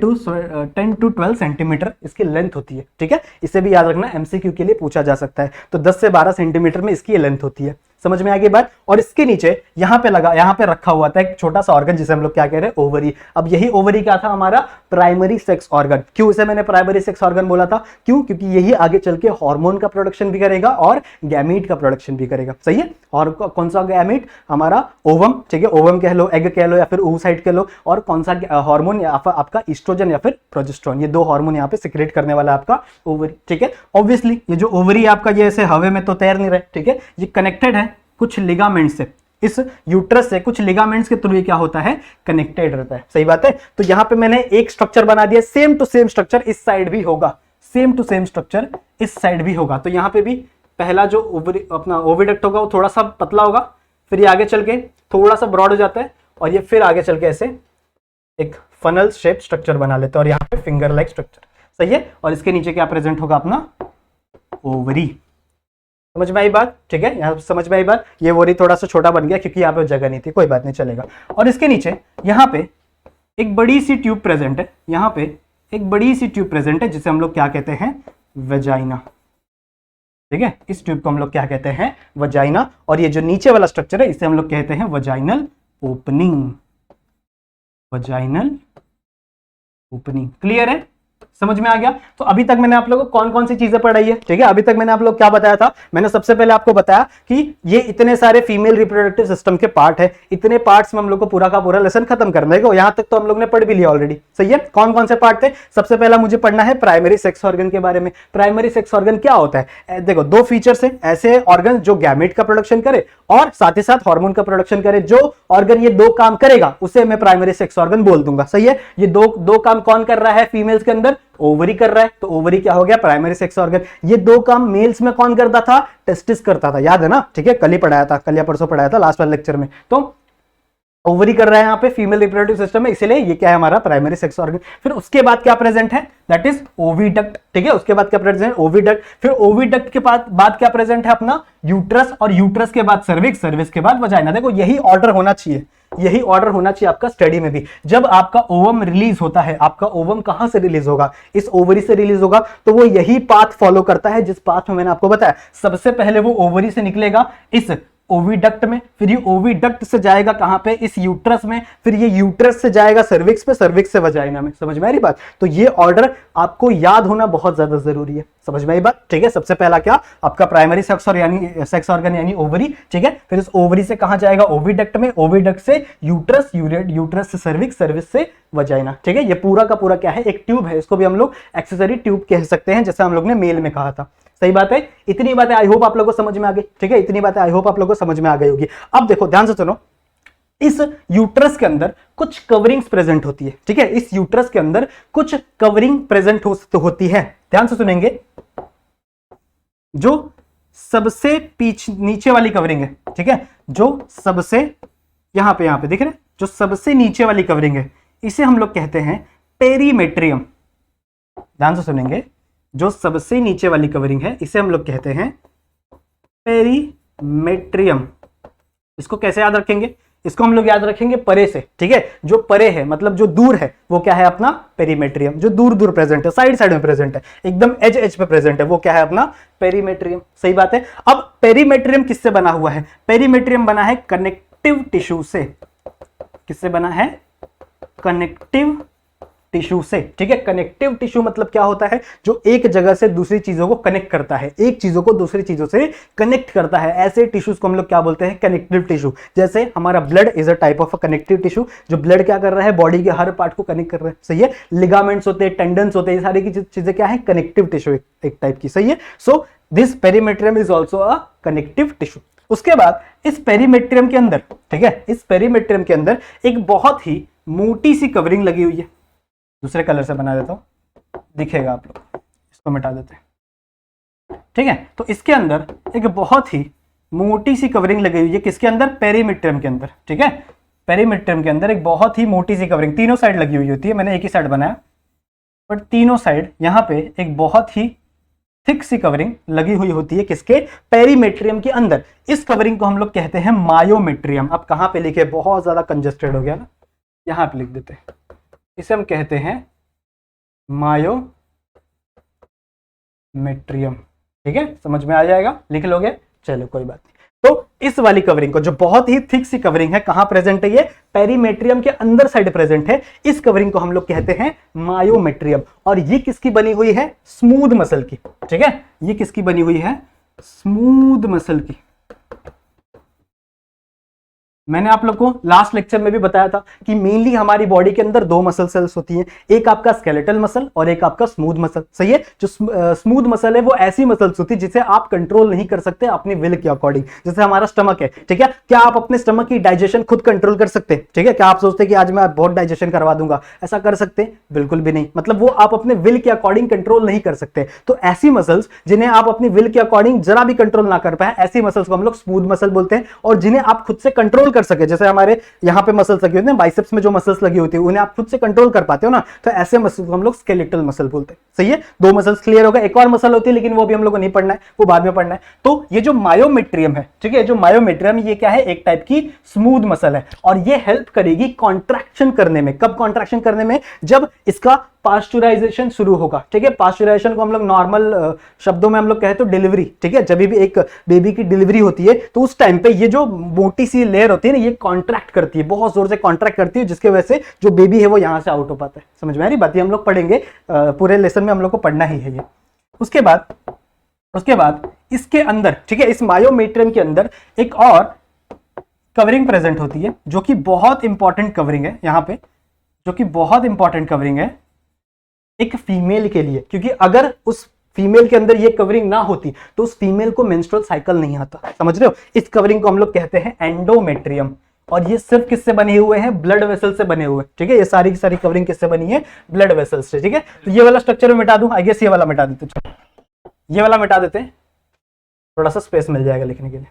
to 12 सेंटीमीटर इसकी लेंथ होती है, ठीक है। इसे भी याद रखना, एमसीक्यू के लिए पूछा जा सकता है। तो 10 से 12 सेंटीमीटर में इसकी लेंथ होती है, समझ में आ गई बात। और इसके नीचे यहाँ पे रखा हुआ था एक छोटा सा ऑर्गन जिसे हम लोग क्या कह रहे हैं, ओवरी। अब यही ओवरी क्या था, हमारा प्राइमरी सेक्स ऑर्गन। क्यों इसे मैंने प्राइमरी सेक्स ऑर्गन बोला था, क्यों, क्योंकि यही आगे चल के हार्मोन का प्रोडक्शन भी करेगा और गैमीट का प्रोडक्शन भी करेगा। सही है। और कौन सा गैमीट, हमारा ओवम, ठीक है, ओवम कह लो, एग कह लो, या फिर oocyte कह लो। और कौन सा हार्मोन, या फिर आपका ईस्ट्रोजन या फिर प्रोजेस्टेरोन, ये दो हार्मोन यहाँ पे सिक्रेट करने वाला आपका ओवरी। ठीक है। ऑब्वियसली ये जो ओवरी आपका, ये ऐसे हवा में तो तैर नहीं रहे, ठीक है, ये कनेक्टेड है कुछ लिगामेंट से, इस यूट्रस से कुछ लिगामेंट्स के थ्रू ये क्या होता है, कनेक्टेड रहता है। सही बात है। तो यहां पे मैंने एक स्ट्रक्चर बना दिया, सेम टू सेम स्ट्रक्चर इस साइड भी होगा, सेम टू सेम स्ट्रक्चर इस साइड भी होगा। तो यहां पे भी पहला जो अपना ओविडक्ट होगा वो थोड़ा सा पतला होगा, फिर ये आगे चल के थोड़ा सा ब्रॉड हो जाता है, और ये फिर आगे चल के ऐसे एक फनल शेप स्ट्रक्चर बना लेते हैं, और यहाँ पे फिंगर लाइक स्ट्रक्चर। सही है। और इसके नीचे क्या प्रेजेंट होगा, अपना ओवरी। समझ में आई बात, ठीक है, यहाँ समझ में आई बात। ये ओवरी थोड़ा सा छोटा बन गया क्योंकि यहाँ पे जगह नहीं थी, कोई बात नहीं, चलेगा। और इसके नीचे यहाँ पे एक बड़ी सी ट्यूब प्रेजेंट है, यहाँ पे एक बड़ी सी ट्यूब प्रेजेंट है जिसे हम लोग क्या कहते हैं, वेजाइना। ठीक है, इस ट्यूब को हम लोग क्या कहते हैं, वजाइना। और ये जो नीचे वाला स्ट्रक्चर है इसे हम लोग कहते हैं vaginal opening, vaginal opening. Clear है, समझ में आ गया। तो अभी तक मैंने आप लोगों को कौन कौन सी चीजें पढ़ाई है, ठीक है। अभी तक मैंने आप लोग क्या बताया था, मैंने सबसे पहले आपको बताया कि ये इतने सारे फीमेल रिप्रोडक्टिव सिस्टम के पार्ट है, इतने पार्ट्स में हम लोग को पूरा का पूरा लेसन खत्म करने को, यहां तक तो हम लोग ने पढ़ भी लिया ऑलरेडी। सही है। कौन कौन से पार्ट थे, सबसे पहला मुझे पढ़ना है प्राइमरी सेक्स ऑर्गन के बारे में। प्राइमरी सेक्स ऑर्गन क्या होता है, देखो दो फीचर्स है, ऐसे ऑर्गन जो गैमेट का प्रोडक्शन करे और साथ ही साथ हार्मोन का प्रोडक्शन करे। जो ऑर्गन ये दो काम करेगा उसे मैं प्राइमरी सेक्स ऑर्गन बोल दूंगा। सही है। ये दो काम कौन कर रहा है फीमेल्स के अंदर, ओवरी कर रहा है, तो ओवरी क्या हो गया, प्राइमरी सेक्स ऑर्गन। ये दो काम मेल्स में कौन करता था, टेस्टिस करता था, याद है ना, ठीक है, कल ही पढ़ाया था, कल या परसों पढ़ाया था लास्ट वाले लेक्चर में। तो ओवरी कर रहा है यहाँ पे फीमेल रिप्रोडक्टिव सिस्टम में, इसीलिए ये क्या है, हमारा प्राइमरी सेक्स ऑर्गन। फिर उसके बाद क्या प्रेजेंट है, दैट इज ओविडक्ट। ठीक है, उसके बाद क्या प्रेजेंट है, ओविडक्ट। फिर ओविडक्ट के बाद क्या प्रेजेंट है, अपना यूट्रस, और यूट्रस के बाद सर्विक्स, सर्विक्स के बाद वजाइना। देखो यही ऑर्डर होना चाहिए, यही ऑर्डर होना चाहिए आपका स्टडी में भी। जब आपका ओवम रिलीज होता है, आपका ओवम कहां से रिलीज होगा, इस ओवरी से रिलीज होगा, तो वो यही पाथ फॉलो करता है जिस पाथ में मैंने आपको बताया। सबसे पहले वो ओवरी से निकलेगा इस ओविडक्ट में, फिर ये ओविडक्ट से जाएगा कहां पे, इस यूट्रस में, फिर ये यूट्रस से जाएगा सर्विक्स पे, सर्विक्स से वजाइना में। समझ में आ रही बात। तो ये ऑर्डर आपको याद होना बहुत ज्यादा जरूरी है। समझ में आई बात, ठीक है। सबसे पहला क्या, आपका प्राइमरी सेक्स ऑर्गन यानी ओवरी, ठीक है। फिर इस ओवरी से कहां जाएगा, ओविडक्ट में, ओविडक्ट से यूट्रस, यूट्रस से सर्विक्स, सर्विस से वजाइना। ठीक है। ये पूरा का पूरा क्या है, एक ट्यूब है, इसको भी हम लोग एक्सेसरी ट्यूब कह सकते हैं, जैसे हम लोग ने मेल में कहा था। सही बात है। इतनी बातें आई होप आप लोगों को समझ में आ गई, ठीक है, इतनी बातें आई होप आप लोगों को समझ में आ गई होगी। अब देखो ध्यान से सुनो, इस यूट्रस के अंदर कुछ कवरिंग्स प्रेजेंट होती है, ठीक है, इस यूट्रस के अंदर कुछ कवरिंग प्रेजेंट होती है। ध्यान से सुनेंगे, जो सबसे नीचे वाली कवरिंग है, ठीक है, जो सबसे यहां पे दिख रहे हैं, जो सबसे नीचे वाली कवरिंग है, इसे हम लोग कहते हैं पेरीमेट्रियम। ध्यान से सुनेंगे, जो सबसे नीचे वाली कवरिंग है इसे हम लोग कहते हैं पेरीमेट्रियम। इसको कैसे याद रखेंगे, इसको हम लोग याद रखेंगे परे से, ठीक है। जो परे है मतलब जो दूर है वो क्या है, अपना पेरीमेट्रियम। जो दूर दूर प्रेजेंट है, साइड साइड में प्रेजेंट है, एकदम एज पे प्रेजेंट है, वो क्या है, अपना पेरीमेट्रियम। सही बात है। अब पेरीमेट्रियम किससे बना हुआ है, पेरीमेट्रियम बना है कनेक्टिव टिश्यू से। किससे बना है, कनेक्टिव टिश्यू से, ठीक है। कनेक्टिव टिश्यू मतलब क्या होता है, जो एक जगह से दूसरी चीजों को कनेक्ट करता है, एक चीजों को दूसरी चीजों से कनेक्ट करता है। ऐसे टिश्यूज को हम लोग क्या बोलते हैं, कनेक्टिव टिश्यू। जैसे हमारा blood is a type of a connective tissue, जो ब्लड क्या कर रहा है, बॉडी के हर पार्ट को कनेक्ट कर रहा है। सही है। लिगामेंट्स होते हैं, टेंडन्स होते हैं, ये सारी की चीजें क्या है, कनेक्टिव टिश्यू एक टाइप की। सही है। So this perimetrium is also a connective tissue. उसके बाद इस पेरीमेट्रियम के अंदर, ठीक है, इस पेरीमेट्रियम के अंदर एक बहुत ही मोटी सी कवरिंग लगी हुई है। दूसरे कलर से बना देता हूं, दिखेगा आप लोग, इसको मिटा देते हैं, ठीक है। तो इसके अंदर एक बहुत ही मोटी सी कवरिंग लगी हुई है, किसके अंदर, पेरीमेट्रियम के अंदर, ठीक है। पेरीमेट्रियम के अंदर एक बहुत ही मोटी सी कवरिंग तीनों साइड लगी हुई होती है, मैंने एक ही साइड बनाया, बट तीनों साइड यहां पे एक बहुत ही थिक सी कवरिंग लगी हुई होती है, किसके, पेरीमेट्रियम के अंदर। इस कवरिंग को हम लोग कहते हैं मायोमेट्रियम। अब कहां पे लिखे, बहुत ज्यादा कंजेस्टेड हो गया ना, यहां पे लिख देते हैं, इसे हम कहते हैं मायोमेट्रियम। ठीक है, समझ में आ जाएगा, लिख लोगे, चलो कोई बात नहीं। तो इस वाली कवरिंग को, जो बहुत ही थिक सी कवरिंग है, कहां प्रेजेंट है? ये पेरीमेट्रियम के अंदर साइड प्रेजेंट है। इस कवरिंग को हम लोग कहते हैं मायोमेट्रियम। और ये किसकी बनी हुई है? स्मूथ मसल की। ठीक है, ये किसकी बनी हुई है? स्मूथ मसल की। मैंने आप लोग को लास्ट लेक्चर में भी बताया था कि मेनली हमारी बॉडी के अंदर दो मसल सेल्स होती हैं, एक आपका स्केलेटल मसल और एक आपका स्मूथ मसल। सही है, जो स्मूथ मसल है वो ऐसी मसल्स होती है जिसे आप कंट्रोल नहीं कर सकते अपनी विल के अकॉर्डिंग। जैसे हमारा स्टमक है, ठीक है, क्या आप अपने स्टमक की डाइजेशन खुद कंट्रोल कर सकते हैं? ठीक है, क्या आप सोचते हैं कि आज मैं बहुत डाइजेशन करवा दूंगा? ऐसा कर सकते हैं? बिल्कुल भी नहीं। मतलब वो आप अपने विल के अकॉर्डिंग कंट्रोल नहीं कर सकते। तो ऐसी मसल्स जिन्हें आप अपनी विल के अकॉर्डिंग जरा भी कंट्रोल ना कर पाए, ऐसी मसल्स को हम लोग स्मूथ मसल बोलते हैं। और जिन्हें आप खुद से कंट्रोल कर सके, जैसे हमारे यहां पे मसल्स लगी होती है, बाइसेप्स में जो मसल्स लगी होती है, उन्हें आप खुद से कंट्रोल कर पाते हो ना, तो ऐसे मसल्स को हम लोग स्केलेटल मसल बोलते हैं। सही है, दो मसल्स क्लियर हो गए। एक और मसल होती है लेकिन वो भी हम लोग को नहीं पढ़ना है, वो बाद में पढ़ना है। तो ये जो मायोमेट्रियम है, ठीक है, जो मायोमेट्रियम, ये क्या है? एक टाइप की स्मूथ मसल है और ये हेल्प करेगी कॉन्ट्रैक्शन करने में। कब कॉन्ट्रैक्शन करने में? जब इसका पास्चुराइजेशन शुरू होगा। ठीक है, पास्चुराइजेशन को हम लोग नॉर्मल शब्दों में हम लोग कहे तो डिलीवरी। ठीक है, जब भी एक बेबी की डिलीवरी होती है तो उस टाइम पे ये जो मोटी सी लेयर होती है ना, ये कॉन्ट्रैक्ट करती है, बहुत जोर से कॉन्ट्रैक्ट करती है, जिसकी वजह से जो बेबी है वो यहां से आउट हो पाता है। समझ में आ रही बात? ये हम लोग पढ़ेंगे, पूरे लेसन में हम लोग को पढ़ना ही है ये। उसके बाद इसके अंदर, ठीक है, इस मायोमेट्रियम के अंदर एक और कवरिंग प्रेजेंट होती है जो कि बहुत इंपॉर्टेंट कवरिंग है यहां पे, जो कि बहुत इंपॉर्टेंट कवरिंग है एक फीमेल के लिए। क्योंकि अगर उस फीमेल के अंदर ये कवरिंग ना होती तो उस फीमेल को मेंस्ट्रुअल साइकिल नहीं आता। समझ रहे हो? इस कवरिंग को हम लोग कहते हैं एंडोमेट्रियम। और ये सिर्फ किससे बने हुए हैं? ब्लड वेसल से बने हुए। ठीक है, ये सारी की सारी कवरिंग किससे बनी है? ब्लड वेसल्स से। ठीक है, तो ये वाला स्ट्रक्चर में मिटा दूं, आई गेस ये वाला मिटा देते, ये वाला मिटा देते हैं, थोड़ा सा स्पेस मिल जाएगा लिखने के लिए।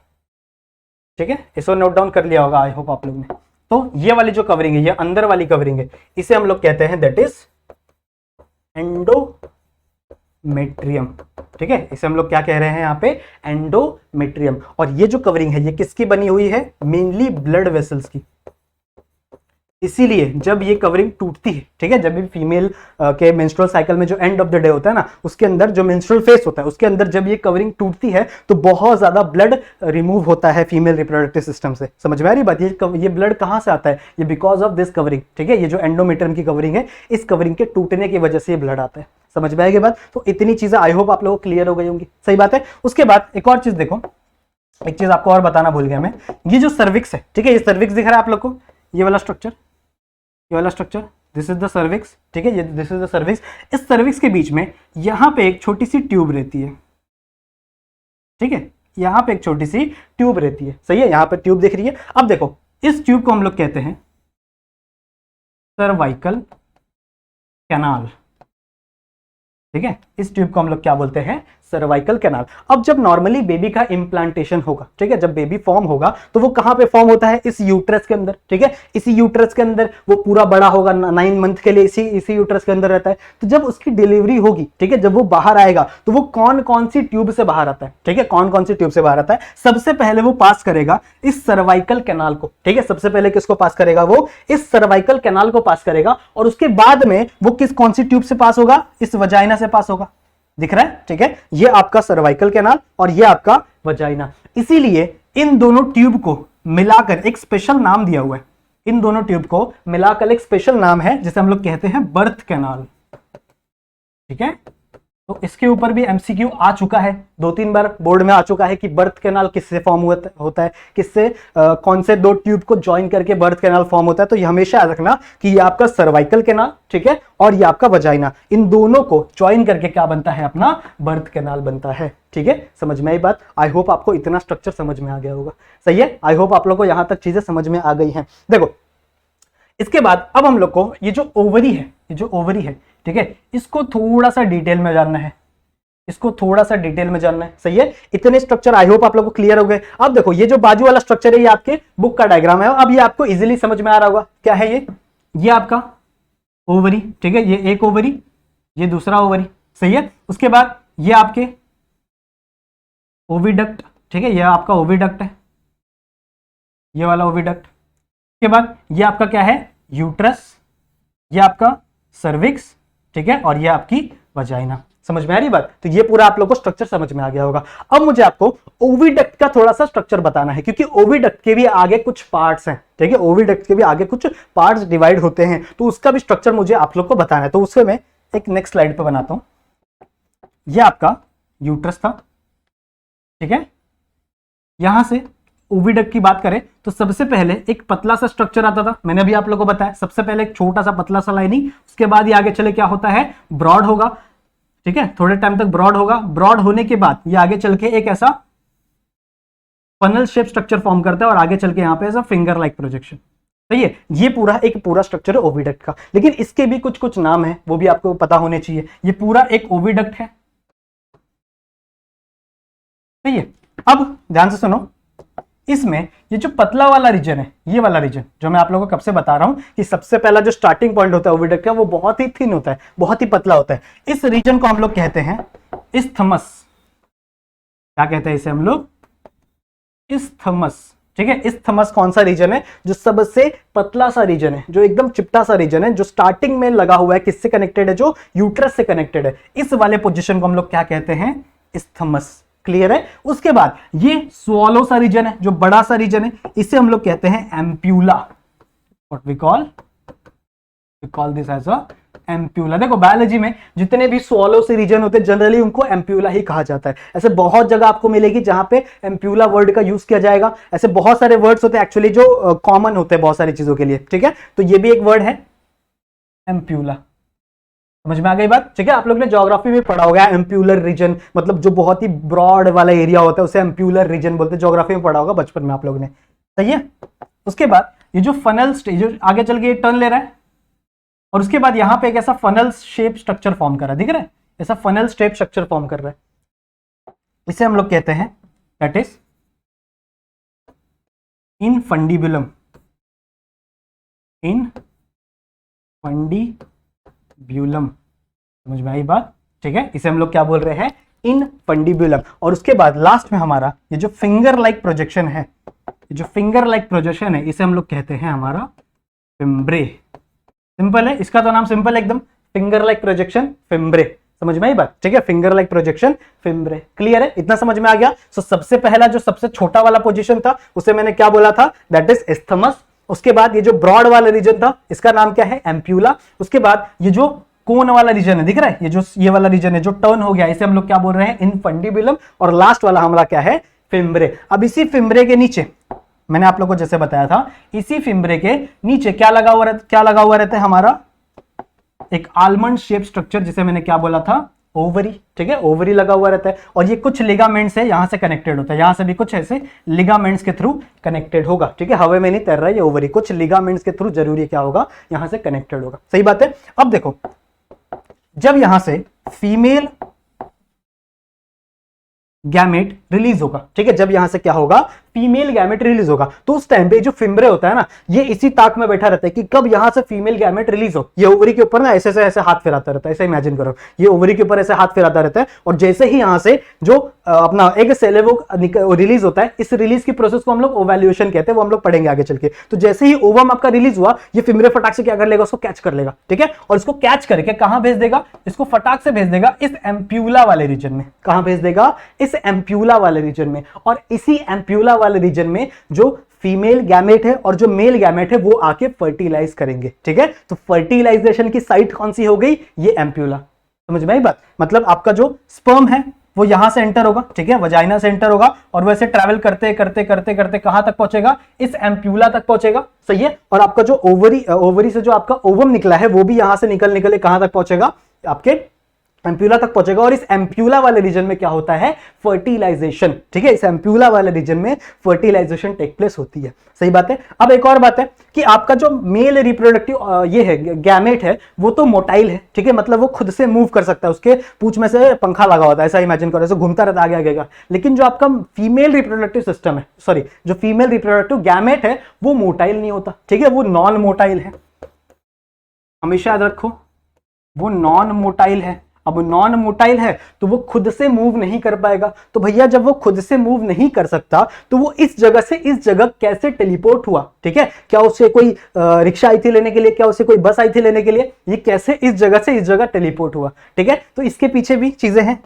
ठीक है, इसको नोट डाउन कर लिया होगा आई होप आप लोग ने। तो ये वाली जो कवरिंग है, ये अंदर वाली कवरिंग है, इसे हम लोग कहते हैं दैट इज एंडोमेट्रियम। ठीक है, इसे हम लोग क्या कह रहे हैं यहाँ पे? एंडोमेट्रियम। और ये जो कवरिंग है ये किसकी बनी हुई है? मेनली ब्लड वेसल्स की। इसीलिए जब ये कवरिंग टूटती है, ठीक है, जब भी फीमेल के मेंस्ट्रुअल साइकिल में जो एंड ऑफ द डे होता है ना, उसके अंदर जो मेंस्ट्रुअल फेस होता है उसके अंदर जब ये कवरिंग टूटती है तो बहुत ज्यादा ब्लड रिमूव होता है फीमेल रिप्रोडक्टिव सिस्टम से। समझ में आ रही बात? ये ब्लड कहां से आता है? ये बिकॉज ऑफ दिस कवरिंग। ठीक है, ये जो एंडोमेट्रियम की कवरिंग है, इस कवरिंग के टूटने की वजह से ये ब्लड आता है। समझ में आएगी बात? तो इतनी चीजें आई होप आप लोगों को क्लियर हो गई होंगी। सही बात है। उसके बाद एक और चीज देखो, एक चीज आपको और बताना भूल गया मैं, ये जो सर्विक्स है, ठीक है, ये सर्विक्स दिख रहा है आप लोग को, ये वाला स्ट्रक्चर, ये वाला structure, this is the cervix. ठीक है, ये दिस इज द सर्विक्स। इस सर्विक्स के बीच में यहां पे एक छोटी सी ट्यूब रहती है। ठीक है, यहां पे एक छोटी सी ट्यूब रहती है। सही है, यहां पे ट्यूब दिख रही है। अब देखो, इस ट्यूब को हम लोग कहते हैं सर्वाइकल कैनाल। ठीक है, इस ट्यूब को हम लोग क्या बोलते हैं? Cervical canal. अब जब नॉर्मली बेबी का इम्प्लांटेशन होगा, ठीक है, जब बेबी फॉर्म होगा तो वो कहां पे फॉर्म होता है? इस यूट्रस के अंदर। ठीक है, इसी यूट्रस के अंदर वो पूरा बड़ा होगा, 9 मंथ के लिए इसी यूट्रस के अंदर रहता है। तो जब उसकी डिलीवरी होगी, ठीक है, जब वो बाहर आएगा तो वो कौन कौन सी ट्यूब से बाहर आता है? ठीक है, कौन कौन सी ट्यूब से बाहर आता है? सबसे पहले वो पास करेगा इस सर्वाइकल कैनाल को। ठीक है, सबसे पहले किसको पास करेगा? वो इस सर्वाइकल कैनाल को पास करेगा। और उसके बाद में वो कौन सी ट्यूब से पास होगा? इस वजाइना से पास होगा। दिख रहा है? ठीक है, ये आपका सर्वाइकल कैनाल और ये आपका वजाइना। इसीलिए इन दोनों ट्यूब को मिलाकर एक स्पेशल नाम दिया हुआ है। इन दोनों ट्यूब को मिलाकर एक स्पेशल नाम है जिसे हम लोग कहते हैं बर्थ कैनाल। ठीक है, तो इसके ऊपर भी एमसीक्यू आ चुका है, 2-3 बार बोर्ड में आ चुका है कि बर्थ कैनाल किससे फॉर्म होता है, किससे कौन से दो ट्यूब को ज्वाइन करके बर्थ कैनाल फॉर्म होता है। तो ये हमेशा याद रखना कि ये आपका सर्वाइकल कैनाल, ठीक है, और ये आपका वजाइना, इन दोनों को ज्वाइन करके क्या बनता है? अपना बर्थ कैनाल बनता है। ठीक है, समझ में आई बात? आई होप आपको इतना स्ट्रक्चर समझ में आ गया होगा। सही है, आई होप आप लोग को यहां तक चीजें समझ में आ गई हैं। देखो, इसके बाद अब हम लोग को ये जो ओवरी है, ये जो ओवरी है, ठीक है, इसको थोड़ा सा डिटेल में जानना है, इसको थोड़ा सा डिटेल में जानना है। सही है, इतने स्ट्रक्चर आई होप आप लोगों को क्लियर हो गए। अब देखो, ये जो बाजू वाला स्ट्रक्चर है ये आपके बुक का डायग्राम है। अब ये आपको इजीली समझ में आ रहा होगा क्या है ये आपका ओवरी। ठीक है, ये एक ओवरी, ये दूसरा ओवरी। सही है, उसके बाद ये आपके ओविडक्ट। ठीक है, ये आपका ओविडक्ट है, ये वाला ओविडक्ट। के बाद ये आपका क्या है? यूट्रस, ये आपका सर्विक्स, ठीक है, और ये आपकी वजाइना। समझ में आ रही बात? तो ये पूरा आप लोग को स्ट्रक्चर समझ में आ गया होगा। अब मुझे आपको ओविडक्ट का थोड़ा सा स्ट्रक्चर बताना है, क्योंकि ओविडक्ट के भी आगे कुछ पार्ट्स हैं, ठीक है, ओविडक्ट के भी आगे कुछ पार्ट्स डिवाइड होते हैं, तो उसका भी स्ट्रक्चर मुझे आप लोग को बताना है। तो उससे मैं एक नेक्स्ट स्लाइड पे बनाता हूं। ये आपका यूट्रस था, ठीक है। यहां से ओविडक्ट की बात करें तो सबसे पहले एक पतला सा स्ट्रक्चर आता था, मैंने अभी आप लोगों को बताया। सबसे पहले एक छोटा सा पतला सा लाइनिंग, उसके बाद ये आगे चले क्या होता है, ब्रॉड होगा, ठीक है, थोड़े टाइम तक ब्रॉड होगा। ब्रॉड होने के बाद ये आगे चल के एक ऐसा फनल शेप स्ट्रक्चर फॉर्म करता है और आगे चल के यहां पे ऐसा फिंगर लाइक प्रोजेक्शन। सही है, ये पूरा एक पूरा स्ट्रक्चर है ओविडक्ट का। लेकिन इसके भी कुछ कुछ नाम है, वो भी आपको पता होने चाहिए। ये पूरा एक ओविडक्ट है, सही है। अब ध्यान से सुनो, इसमें ये जो पतला वाला रीजन है, ये वाला रीजन जो मैं आप लोगों को कब से बता रहा हूं कि सबसे पहला जो स्टार्टिंग पॉइंट होता है ओविडक्ट का, वो बहुत ही थिन होता है, बहुत ही पतला होता है। इस रीजन को हम लोग कहते हैं इस्थमस। क्या कहते हैं इसे हम लोग, इस्थमस, ठीक है। इस्थमस कौन सा रीजन है, जो सबसे पतला सा रीजन है, जो एकदम चिपटा सा रीजन है, जो स्टार्टिंग में लगा हुआ है, किससे कनेक्टेड है, जो यूट्रस से कनेक्टेड है। इस वाले पोजीशन को हम लोग क्या कहते हैं, इस्थमस। क्लियर है। उसके बाद ये स्वॉलो सा रीजन है, जो बड़ा सा रीजन है, इसे हम लोग कहते हैं ampulla. What we call this as a ampulla. देखो बायोलॉजी में जितने भी स्वॉलो से रीजन होते हैं जनरली उनको एम्प्यूला ही कहा जाता है। ऐसे बहुत जगह आपको मिलेगी जहां पे एम्प्यूला वर्ड का यूज किया जाएगा। ऐसे बहुत सारे वर्ड्स होते हैं एक्चुअली जो कॉमन होते हैं बहुत सारी चीजों के लिए, ठीक है। तो ये भी एक वर्ड है एम्प्यूला। समझ में आ गई बात, ठीक है। आप लोग ने ज्योग्राफी में पढ़ा होगा एम्प्यूलर रीजन, मतलब जो बहुत ही ब्रॉड वाला एरिया होता है उसे एम्प्यूलर रीजन बोलते हैं। ज्योग्राफी में पढ़ा होगा बचपन में आप लोग ने, सही है। उसके बाद ये जो फनल स्टेज आगे चल के टर्न ले रहा है और उसके बाद यहां पे एक ऐसा फनल शेप स्ट्रक्चर फॉर्म कर रहा है, दिख रहा है, ऐसा फनल शेप स्ट्रक्चर फॉर्म कर रहा है। इसे हम लोग कहते हैं दैट इज इनफंडिबुलम। इनफंडिब्यूलम, समझ में आई बात, ठीक है। इसे हम लोग क्या बोल रहे हैं, इनफंडिब्यूलम। और उसके बाद लास्ट में हमारा ये जो फिंगर लाइक प्रोजेक्शन है, ये जो फिंगर लाइक प्रोजेक्शन है, इसे हम लोग कहते हैं हमारा फिम्ब्रे। सिंपल है, इसका तो नाम सिंपल है एकदम, फिंगर लाइक प्रोजेक्शन फिम्ब्रे। समझ में आई बात, ठीक है। Finger like projection fimbriae. Clear है, इतना समझ में आ गया। सो सबसे पहला जो सबसे छोटा वाला पोजीशन था उसे मैंने क्या बोला था, दैट इज इस्थमस। उसके बाद ये जो ब्रॉड वाला रीजन था इसका नाम क्या है, एम्प्यूला। उसके बाद ये जो कोन वाला रीजन है, दिख रहा है, ये जो ये वाला रीजन है जो टर्न हो गया, इसे हम लोग क्या बोल रहे हैं, इनफंडिबुलम। और लास्ट वाला हमारा क्या है, फिम्ब्रे। अब इसी फिम्ब्रे के नीचे मैंने आप लोग को जैसे बताया था, इसी फिम्ब्रे के नीचे क्या लगा हुआ रहता है हमारा, एक आलमंड शेप स्ट्रक्चर, जिसे मैंने क्या बोला था, ओवरी, ठीक है। ओवरी लगा हुआ रहता है और ये कुछ लिगामेंट्स है यहां से कनेक्टेड होता है, यहां से भी कुछ ऐसे लिगामेंट्स के थ्रू कनेक्टेड होगा, ठीक है। हवा में नहीं तैर रहा है ये ओवरी, कुछ लिगामेंट्स के थ्रू जरूरी क्या होगा, यहां से कनेक्टेड होगा। सही बात है। अब देखो, जब यहां से फीमेल गैमेट रिलीज होगा, ठीक है, जब यहां से क्या होगा, फीमेल गैमेट रिलीज होगा, तो उस टाइम पे जो फिम्ब्रे होता है ना, ये इसी ताक में बैठा रहता है कि कब यहां से फीमेल गैमेट रिलीज हो। ये ओवरी के ऊपर ना ऐसे ऐसे हाथ फिराता रहता है, ऐसे इमेजिन करो, ये ओवरी के ऊपर ऐसे हाथ फिराता रहता है और जैसे ही यहां से जो अपना एग सेल है वो रिलीज होता है, इस रिलीज की प्रोसेस को हम लोग ओवैल्यूएशन कहते हैं, वो हम लोग पढ़ेंगे आगे चल के। तो जैसे ही ओवम आपका रिलीज हुआ, ये फिम्ब्रे फटाक से क्या कर लेगा, उसको कैच कर लेगा, ठीक है। और इसको कैच करके कहां भेज देगा, इसको फटाक से भेज देगा इस एम्प्यूला वाले रीजन में। कहां भेज देगा, इस एम्प्यूला वाले रीजन में। और इसी एम्प्यूला वाले रीजन में जो फीमेल गैमेट है और जो मेल गैमेट है वो आके फर्टिलाइज करेंगे, ठीक है। तो फर्टिलाइजेशन की साइट कौन सी हो गई, ये एम्प्यूला। समझ में आई बात, मतलब आपका जो स्पर्म है वो यहां से एंटर होगा, ठीक है, वजाइना से एंटर होगा और वैसे ट्रैवल करते करते करते करते कहां तक पहुंचेगा, इस एम्प्यूला तक पहुंचेगा। सही है। और आपका जो ओवरी से जो आपका ओवम निकला है वो भी यहां से निकल कहां तक पहुंचेगा, आपके एम्प्यूला तक पहुंचेगा। और इस एम्प्यूला वाले रीजन में क्या होता है, फर्टिलाइजेशन, ठीक है। इस एम्प्यूला वाले रीजन में फर्टिलाइजेशन टेक प्लेस होती है। सही बात है। अब एक और बात है कि आपका जो मेल रिप्रोडक्टिव ये है गैमेट है, वो तो मोटाइल है, ठीक है, मतलब वो खुद से मूव कर सकता है, उसके पूंछ में से पंखा लगा होता है, ऐसा इमेजिन करो, ऐसे घूमता रहता आगे आगे। लेकिन जो आपका फीमेल रिप्रोडक्टिव सिस्टम है, सॉरी, जो फीमेल रिप्रोडक्टिव गैमेट है वो मोटाइल नहीं होता, ठीक है, वो नॉन मोटाइल है। हमेशा याद रखो, वो नॉन मोटाइल है। अब नॉन मोटाइल है तो वो खुद से मूव नहीं कर पाएगा। तो भैया जब वो खुद से मूव नहीं कर सकता तो वो इस जगह से इस जगह कैसे टेलीपोर्ट हुआ? ठीक है, क्या उससे कोई रिक्शा आई थी लेने के लिए, क्या उससे कोई बस आई थी लेने के लिए? ये कैसे इस जगह से इस जगह टेलीपोर्ट हुआ? ठीक है, तो इसके पीछे भी चीजें हैं।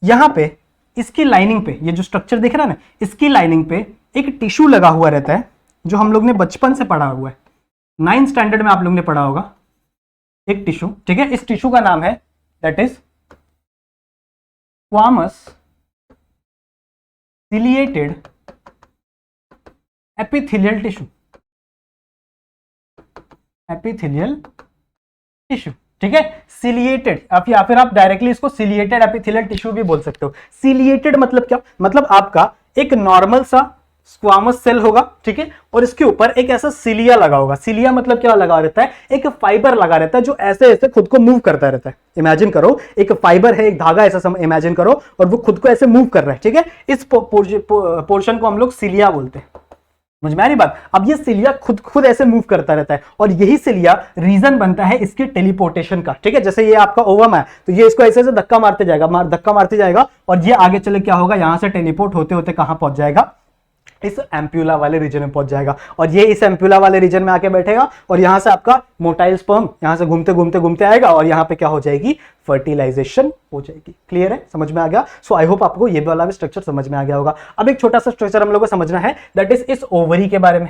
यहां पे इसकी लाइनिंग पे, ये जो स्ट्रक्चर दिख रहा है ना, इसकी लाइनिंग पे एक टिश्यू लगा हुआ रहता है, जो हम लोग ने बचपन से पढ़ा हुआ है, 9th स्टैंडर्ड में आप लोग ने पढ़ा होगा, एक टिश्यू। ठीक है, इस टिश्यू का नाम है that is squamous ciliated epithelial tissue, epithelial tissue. ठीक है, सिलिएटेड, या फिर आप डायरेक्टली इसको सिलिएटेड एपिथेलियल टिश्यू भी बोल सकते हो। सिलिएटेड मतलब क्या? मतलब आपका एक नॉर्मल सा स्क्वामस सेल होगा, ठीक है, और इसके ऊपर एक ऐसा सिलिया लगा होगा। सिलिया मतलब क्या लगा रहता है? एक फाइबर लगा रहता है जो ऐसे ऐसे खुद को मूव करता रहता है। इमेजिन करो एक फाइबर है, एक धागा ऐसा इमेजिन करो, और वो खुद को ऐसे मूव कर रहा है। ठीक है, इस पोर्शन को हम लोग सिलिया बोलते हैं। समझ में आ रही बात? अब ये सिलिया खुद ऐसे मूव करता रहता है, और यही सिलिया रीजन बनता है इसके टेलीपोर्टेशन का। ठीक है, जैसे ये आपका ओवम है तो ये इसको ऐसे ऐसे धक्का मारते जाएगा, धक्का मारते जाएगा, और ये आगे चले क्या होगा, यहां से टेलीपोर्ट होते होते कहां पहुंच जाएगा? इस एम्प्यूला वाले रीजन में पहुंच जाएगा, और ये इस एम्प्यूला वाले रीजन में आके बैठेगा, और यहां से आपका मोटाइल स्पर्म यहां से घूमते घूमते घूमते आएगा, और यहां पे क्या हो जाएगी? फर्टिलाइजेशन हो जाएगी। क्लियर है? समझ में आ गया? सो आई होप आपको ये वाला भी स्ट्रक्चर समझ में आ गया होगा। अब एक छोटा सा स्ट्रक्चर हम लोग को समझना है, दैट इज इस ओवरी के बारे में।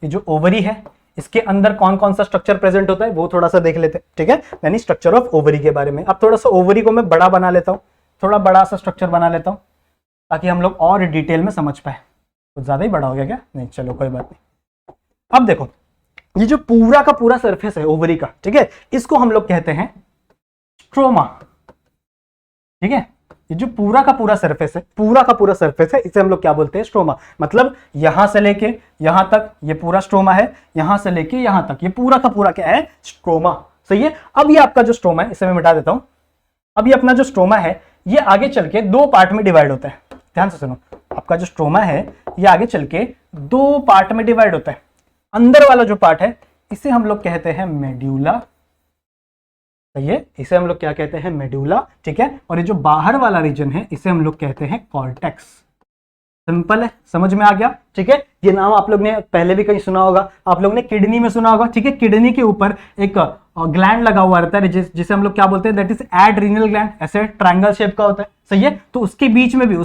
ये जो ओवरी है इसके अंदर कौन कौन सा स्ट्रक्चर प्रेजेंट होता है वो थोड़ा सा देख लेते हैं। ठीक है, यानी स्ट्रक्चर ऑफ ओवरी के बारे में। अब थोड़ा सा ओवरी को मैं बड़ा बना लेता हूं, थोड़ा बड़ा सा स्ट्रक्चर बना लेता हूं, ताकि हम लोग और डिटेल में समझ पाए। कुछ ज्यादा ही बड़ा हो गया क्या? नहीं, चलो कोई बात नहीं। अब देखो, ये जो पूरा का पूरा सरफेस है ओवरी का, ठीक है, इसको हम लोग कहते हैं स्ट्रोमा। ठीक है, ये जो पूरा का पूरा सरफेस है, पूरा का पूरा सरफेस है, इसे हम लोग क्या बोलते हैं? स्ट्रोमा। मतलब यहां से लेके यहां तक ये पूरा स्ट्रोमा है, यहां से लेके यहां तक ये पूरा का पूरा क्या है? स्ट्रोमा। सही है। अब ये आपका जो स्ट्रोमा है, इसे मैं मिटा देता हूं। अब ये अपना जो स्ट्रोमा है ये आगे चल के दो पार्ट में डिवाइड होता है। ध्यान से सुनो, आपका जो स्ट्रोमा है ये आगे चल के दो पार्ट में डिवाइड होता है। अंदर वाला जो पार्ट है इसे हम लोग कहते हैं मेड्यूला। सही है, इसे हम लोग क्या कहते हैं? मेड्यूला। ठीक है, और ये जो बाहर वाला रीजन है इसे हम लोग कहते हैं कॉर्टेक्स। सिंपल है, समझ में आ गया? ठीक है, ये नाम आप लोग ने पहले भी कहीं सुना होगा, आप लोग ने किडनी में सुना होगा। ठीक है, किडनी के ऊपर एक ग्लैंड लगा हुआ रहता है जिसे हम लोग क्या बोलते हैं? That is adrenal gland. ऐसे ट्रायंगल शेप का होता है। सही है, तो उसके बीच में भी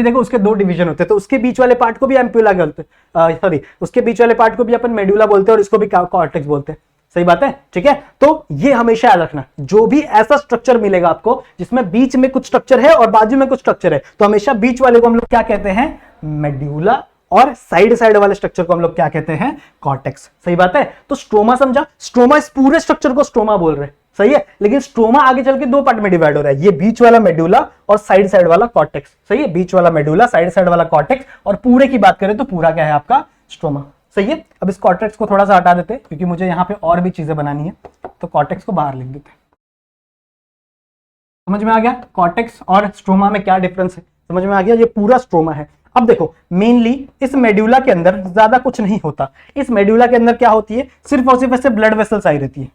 देखो उसके दो डिवीजन होते हैं, तो उसके बीच वाले पार्ट को भी एम्प्यूला बोलते हैं, सॉरी उसके बीच वाले पार्ट को भी अपन मेडुला बोलते हैं, और इसको भी कॉर्टेक्स बोलते हैं। सही बात है। ठीक है, तो ये हमेशा याद रखना, जो भी ऐसा स्ट्रक्चर मिलेगा आपको जिसमें बीच में कुछ स्ट्रक्चर है और बाजू में कुछ स्ट्रक्चर है, तो हमेशा बीच वाले को हम लोग क्या कहते हैं? मेड्यूला, और साइड वाले स्ट्रक्चर को हम लोग क्या कहते हैं? कॉर्टेक्स। सही बात है। तो स्ट्रोमा समझा? स्ट्रोमा इस पूरे स्ट्रक्चर को स्ट्रोमा बोल रहे हैं। सही है, लेकिन स्ट्रोमा आगे चल के दो पार्ट में डिवाइड हो रहा है, ये बीच वाला मेड्यूला और साइड वाला कॉर्टेक्स। सही है, बीच वाला मेड्यूला, साइड वाला कॉर्टेक्स, और पूरे की बात करें तो पूरा क्या है आपका? स्ट्रोमा। सही है, अब इस कॉर्टेक्स को थोड़ा सा हटा देते हैं क्योंकि मुझे यहाँ पे और भी चीजें बनानी है, तो कॉर्टेक्स को बाहर लिख देते हैं। समझ में आ गया कॉर्टेक्स और स्ट्रोमा में क्या डिफरेंस है? समझ में आ गया? ये पूरा स्ट्रोमा है। अब देखो, मेनली इस मेड्यूला के अंदर ज्यादा कुछ नहीं होता। इस मेड्यूला के अंदर क्या होती है? सिर्फ और सिर्फ ऐसे ब्लड वेसल्स आई रहती है।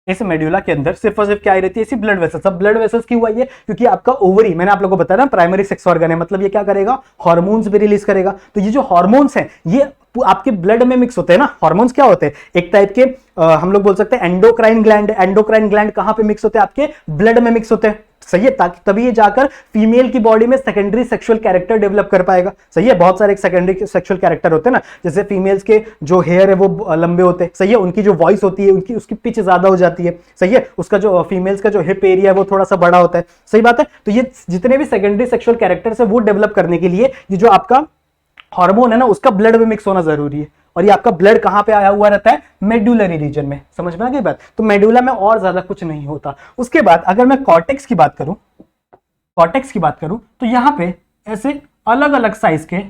इस मेड्यूला के अंदर सिर्फ और सिर्फ क्या आई रहती है? सिर्फ ब्लड वेसल्स। अब ब्लड वेसल्स क्यों आई है? क्योंकि आपका ओवरी, मैंने आप लोगों को बताया ना, प्राइमरी सेक्स ऑर्गन है, मतलब ये क्या करेगा? हार्मोन्स भी रिलीज करेगा। तो ये जो हार्मोन्स हैं ये आपके ब्लड में मिक्स होते हैं ना। हार्मोन्स क्या होते हैं? एक टाइप के हम लोग बोल सकते हैं एंडोक्राइन ग्लैंड। एंडोक्राइन ग्लैंड कहां पे मिक्स होते हैं? आपके ब्लड में मिक्स होते हैं। सही है, ताकि तभी ये जाकर फीमेल की बॉडी में सेकेंडरी सेक्सुअल कैरेक्टर डेवलप कर पाएगा। सही है, बहुत सारे सेकेंडरी सेक्सुअल कैरेक्टर होते हैं ना, जैसे फीमेल्स के जो हेयर है वो लंबे होते हैं। सही है, उनकी जो वॉइस होती है उनकी उसकी पिच ज्यादा हो जाती है। सही है, उसका जो फीमेल्स का जो हिप एरिया है वो थोड़ा सा बड़ा होता है। सही बात है। तो ये जितने भी सेकेंडरी सेक्सुअल कैरेक्टर्स है वो डेवलप करने के लिए ये जो आपका हार्मोन है ना उसका ब्लड में मिक्स होना जरूरी है। और ये आपका ब्लड कहां पे आया हुआ रहता है? मेडुलरी रीजन में। समझ में आ गई बात? तो मेडुला में और ज्यादा कुछ नहीं होता। उसके बाद अगर मैं कॉर्टेक्स की बात करूं तो यहां पे ऐसे अलग अलग साइज के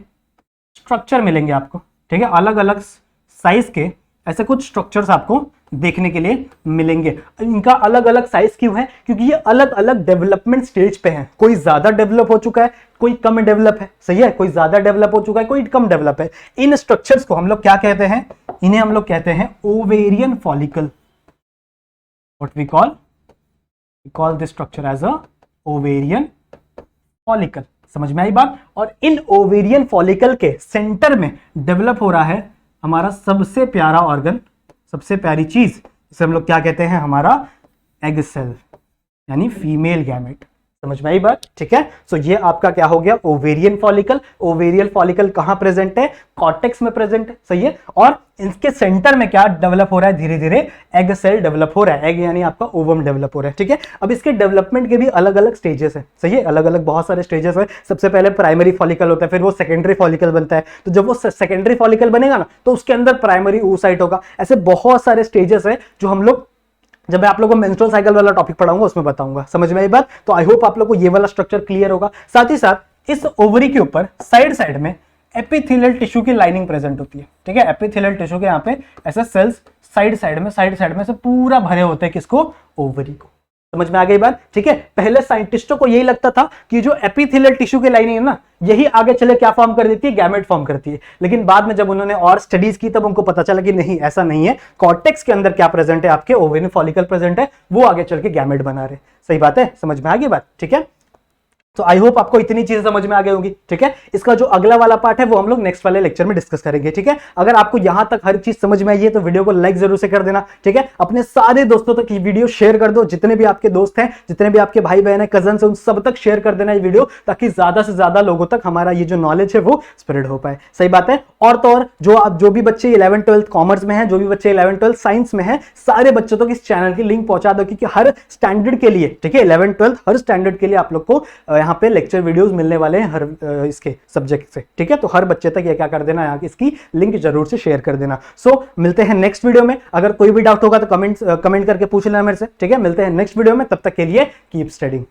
स्ट्रक्चर मिलेंगे आपको। ठीक है, अलग अलग साइज के ऐसे कुछ स्ट्रक्चर्स आपको देखने के लिए मिलेंगे। इनका अलग अलग साइज क्यों है? क्योंकि ये अलग अलग डेवलपमेंट स्टेज पे हैं। कोई ज्यादा डेवलप हो चुका है, कोई कम डेवलप है। सही है, कोई ज्यादा डेवलप हो चुका है, कोई कम डेवलप है। इन स्ट्रक्चर्स को हम लोग क्या कहते हैं? इन्हें हम लोग कहते हैं ovarian follicle. What we call call this structure as a ovarian follicle. समझ में आई बात। और इन ओवेरियन फॉलिकल के सेंटर में डेवलप हो रहा है हमारा सबसे प्यारा ऑर्गन, सबसे प्यारी चीज, जिसे हम लोग क्या कहते हैं, हमारा एग सेल, यानी फीमेल गैमेट। समझ में आई बात, ठीक है। सो ये आपका क्या हो गया, ओवेरियन फॉलिकल। ओवेरियन फॉलिकल कहां प्रेजेंट है, कॉर्टेक्स में प्रेजेंट है, सही है। और इसके सेंटर में क्या डेवलप हो रहा है, धीरे धीरे एग सेल डेवलप हो रहा है, एग यानी आपका ओवम डेवलप हो रहा है, ठीक है। अब इसके डेवलपमेंट के भी अलग अलग स्टेजेस है, सही है, अलग अलग बहुत सारे स्टेजेस है। सबसे पहले प्राइमरी फॉलिकल होता है, फिर वो सेकेंडरी फॉलिकल बनता है। तो जब वो सेकेंडरी फॉलिकल बनेगा ना, तो उसके अंदर प्राइमरी oocyte होगा। ऐसे बहुत सारे स्टेजेस है जो हम लोग, जब मैं आप लोगों को मेंस्ट्रुअल साइकिल वाला टॉपिक पढ़ाऊंगा उसमें बताऊंगा। समझ में आई बात। तो आई होप आप लोगों को ये वाला स्ट्रक्चर क्लियर होगा। साथ ही साथ इस ओवरी के ऊपर साइड साइड में एपिथेलियल टिश्यू की लाइनिंग प्रेजेंट होती है, ठीक है। एपिथेलियल टिश्यू के यहाँ पे ऐसे सेल्स साइड साइड में से पूरा भरे होते हैं, किसको, ओवरी को। समझ में आ गई बात, ठीक है। पहले साइंटिस्टों को यही लगता था कि जो एपिथेलियल टिश्यू की लाइनिंग है ना, यही आगे चले क्या फॉर्म कर देती है, गैमेट फॉर्म करती है। लेकिन बाद में जब उन्होंने और स्टडीज की तब उनको पता चला कि नहीं, ऐसा नहीं है। कॉर्टेक्स के अंदर क्या प्रेजेंट है, आपके ओवेरियन फॉलिकल प्रेजेंट है, वो आगे चल के गैमेट बना रहे। सही बात है, समझ में आ गई बात, ठीक है। तो आई होप आपको इतनी चीजें समझ में आ गई होंगी, ठीक है। इसका जो अगला वाला पार्ट है वो हम लोग नेक्स्ट वाले लेक्चर में डिस्कस करेंगे, ठीक है। अगर आपको यहां तक हर चीज समझ में आई है तो वीडियो को लाइक जरूर से कर देना, ठीक है। अपने सारे दोस्तों तक ये वीडियो शेयर कर दो, जितने भी आपके दोस्त हैं, जितने भी आपके भाई बहन है, कजन है, उन सब तक शेयर कर देना ये वीडियो, ताकि ज्यादा से ज्यादा लोगों तक हमारा ये जो नॉलेज है वो स्प्रेड हो पाए। सही बात है। और तो और जो भी बच्चे 11th 12th कॉमर्स में है, जो भी बच्चे 11th 12th साइंस में है, सारे बच्चों तक इस चैनल की लिंक पहुंचा दो, क्योंकि हर स्टैंडर्ड के लिए, ठीक है, 11th 12th हर स्टैंडर्ड के लिए आप लोग को यहाँ पे लेक्चर वीडियो मिलने वाले हैं हर इसके सब्जेक्ट से, ठीक है। तो हर बच्चे तक ये क्या कर देना, यहाँ इसकी लिंक जरूर से शेयर कर देना। सो मिलते हैं नेक्स्ट वीडियो में। अगर कोई भी डाउट होगा तो कमेंट करके पूछ लेना मेरे से, ठीक है। मिलते हैं नेक्स्ट वीडियो में, तब तक के लिए कीप स्टडीइंग।